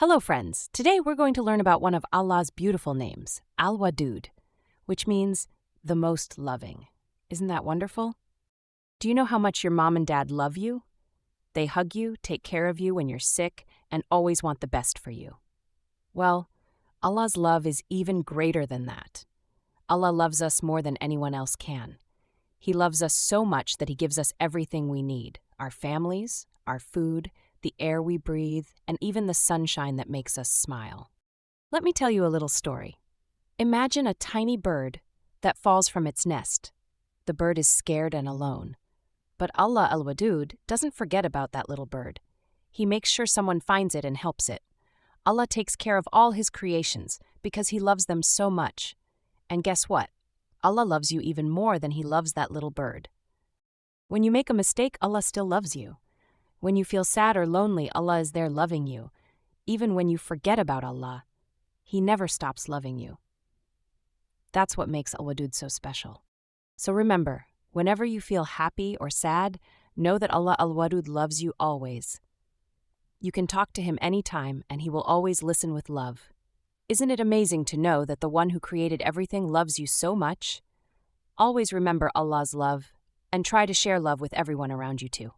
Hello, friends. Today we're going to learn about one of Allah's beautiful names, Al-Wadood, which means the most loving. Isn't that wonderful? Do you know how much your mom and dad love you? They hug you, take care of you when you're sick, and always want the best for you. Well, Allah's love is even greater than that. Allah loves us more than anyone else can. He loves us so much that He gives us everything we need: our families, our food, the air we breathe, and even the sunshine that makes us smile. Let me tell you a little story. Imagine a tiny bird that falls from its nest. The bird is scared and alone. But Allah Al-Wadood doesn't forget about that little bird. He makes sure someone finds it and helps it. Allah takes care of all His creations because He loves them so much. And guess what? Allah loves you even more than He loves that little bird. When you make a mistake, Allah still loves you. When you feel sad or lonely, Allah is there loving you. Even when you forget about Allah, He never stops loving you. That's what makes Al-Wadood so special. So remember, whenever you feel happy or sad, know that Allah Al-Wadood loves you always. You can talk to Him anytime, and He will always listen with love. Isn't it amazing to know that the one who created everything loves you so much? Always remember Allah's love, and try to share love with everyone around you too.